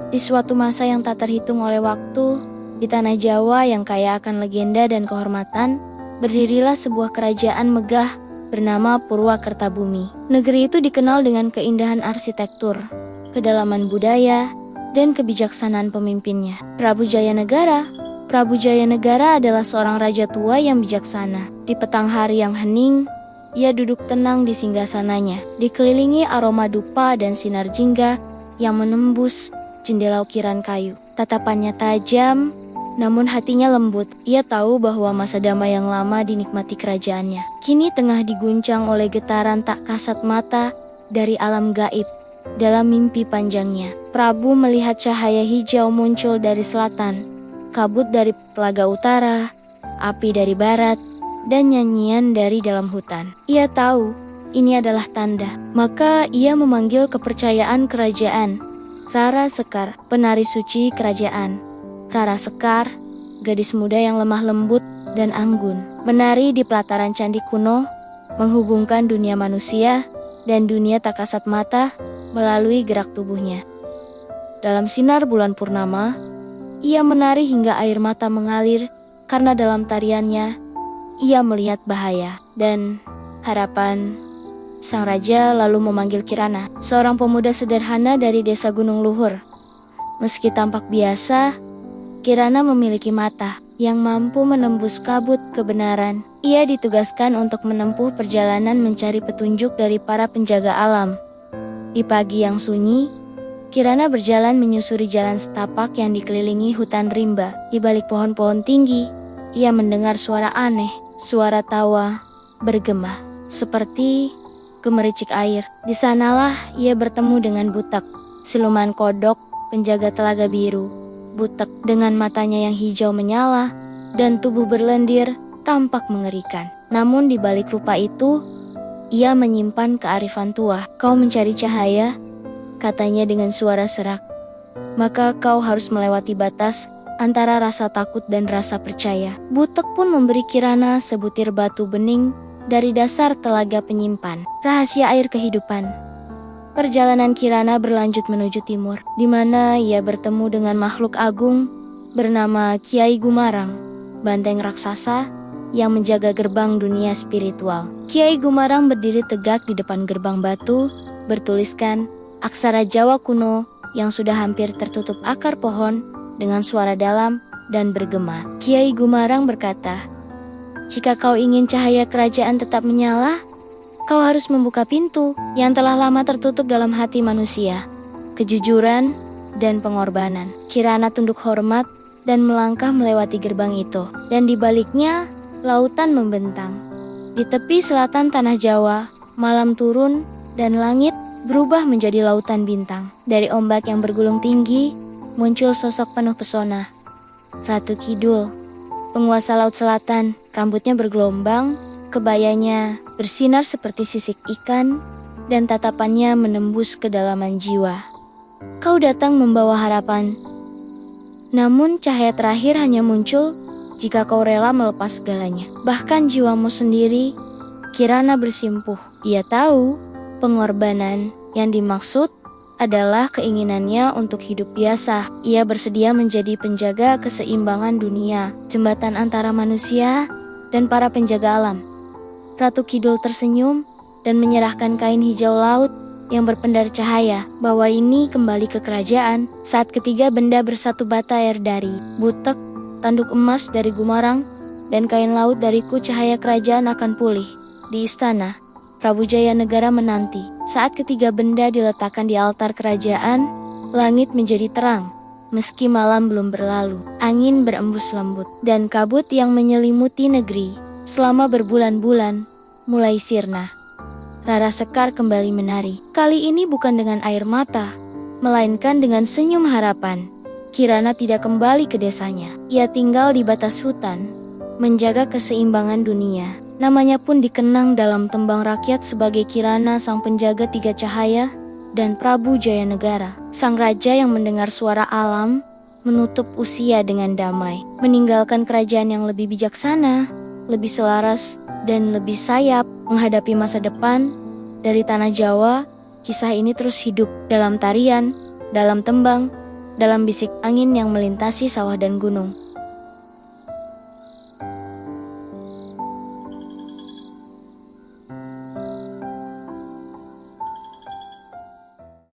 Di suatu masa yang tak terhitung oleh waktu, di tanah Jawa yang kaya akan legenda dan kehormatan, berdirilah sebuah kerajaan megah bernama Purwakertabumi. Negeri itu dikenal dengan keindahan arsitektur, kedalaman budaya, dan kebijaksanaan pemimpinnya. Prabu Jayanegara adalah seorang raja tua yang bijaksana. Di petang hari yang hening, ia duduk tenang di singgasananya, dikelilingi aroma dupa dan sinar jingga yang menembus jendela ukiran kayu. Tatapannya tajam, namun hatinya lembut. Ia tahu bahwa masa damai yang lama dinikmati kerajaannya kini tengah diguncang oleh getaran tak kasat mata dari alam gaib. Dalam mimpi panjangnya, Prabu melihat cahaya hijau muncul dari selatan, kabut dari telaga utara, api dari barat, dan nyanyian dari dalam hutan. Ia tahu ini adalah tanda. Maka ia memanggil kepercayaan kerajaan, Rara Sekar, penari suci kerajaan. Rara Sekar, gadis muda yang lemah lembut dan anggun, menari di pelataran candi kuno, menghubungkan dunia manusia dan dunia tak kasat mata melalui gerak tubuhnya. Dalam sinar bulan purnama, ia menari hingga air mata mengalir karena dalam tariannya ia melihat bahaya dan harapan. Sang raja lalu memanggil Kirana, seorang pemuda sederhana dari desa Gunung Luhur. Meski tampak biasa, Kirana memiliki mata yang mampu menembus kabut kebenaran. Ia ditugaskan untuk menempuh perjalanan mencari petunjuk dari para penjaga alam. Di pagi yang sunyi, Kirana berjalan menyusuri jalan setapak yang dikelilingi hutan rimba. Di balik pohon-pohon tinggi, ia mendengar suara aneh, suara tawa bergema, seperti gemericik air. Di sanalah ia bertemu dengan Butek, siluman kodok penjaga telaga biru. Butek dengan matanya yang hijau menyala dan tubuh berlendir tampak mengerikan. Namun di balik rupa itu, ia menyimpan kearifan tua. "Kau mencari cahaya," katanya dengan suara serak. "Maka kau harus melewati batas antara rasa takut dan rasa percaya." Butek pun memberi Kirana sebutir batu bening dari dasar telaga penyimpan rahasia air kehidupan. Perjalanan Kirana berlanjut menuju timur, di mana ia bertemu dengan makhluk agung bernama Kiai Gumarang, banteng raksasa yang menjaga gerbang dunia spiritual. Kiai Gumarang berdiri tegak di depan gerbang batu, bertuliskan aksara Jawa kuno yang sudah hampir tertutup akar pohon dengan suara dalam dan bergema. Kiai Gumarang berkata, "Jika kau ingin cahaya kerajaan tetap menyala, kau harus membuka pintu yang telah lama tertutup dalam hati manusia, kejujuran dan pengorbanan." Kirana tunduk hormat dan melangkah melewati gerbang itu, dan di baliknya lautan membentang. Di tepi selatan tanah Jawa, malam turun dan langit berubah menjadi lautan bintang. Dari ombak yang bergulung tinggi, muncul sosok penuh pesona. Ratu Kidul, penguasa laut selatan. Rambutnya bergelombang, kebayanya bersinar seperti sisik ikan, dan tatapannya menembus kedalaman jiwa. "Kau datang membawa harapan. Namun cahaya terakhir hanya muncul jika kau rela melepas segalanya, bahkan jiwamu sendiri." Kirana bersimpuh. Ia tahu pengorbanan yang dimaksud adalah keinginannya untuk hidup biasa. Ia bersedia menjadi penjaga keseimbangan dunia, jembatan antara manusia dan para penjaga alam. Ratu Kidul tersenyum dan menyerahkan kain hijau laut yang berpendar cahaya. Bawa ini kembali ke kerajaan. Saat ketiga benda bersatu bata air dari Butek, tanduk emas dari Gumarang, dan kain laut dariku, cahaya kerajaan akan pulih. Di istana, Prabu Jayanegara menanti. Saat ketiga benda diletakkan di altar kerajaan, langit menjadi terang. Meski malam belum berlalu, angin berembus lembut, dan kabut yang menyelimuti negeri selama berbulan-bulan mulai sirna. Rara Sekar kembali menari. Kali ini bukan dengan air mata, melainkan dengan senyum harapan. Kirana tidak kembali ke desanya. Ia tinggal di batas hutan, menjaga keseimbangan dunia. Namanya pun dikenang dalam tembang rakyat sebagai Kirana, sang penjaga tiga cahaya, dan Prabu Jayanegara, sang raja yang mendengar suara alam, menutup usia dengan damai, meninggalkan kerajaan yang lebih bijaksana, lebih selaras, dan lebih sayap menghadapi masa depan. Dari tanah Jawa, kisah ini terus hidup dalam tarian, dalam tembang, dalam bisik angin yang melintasi sawah dan gunung.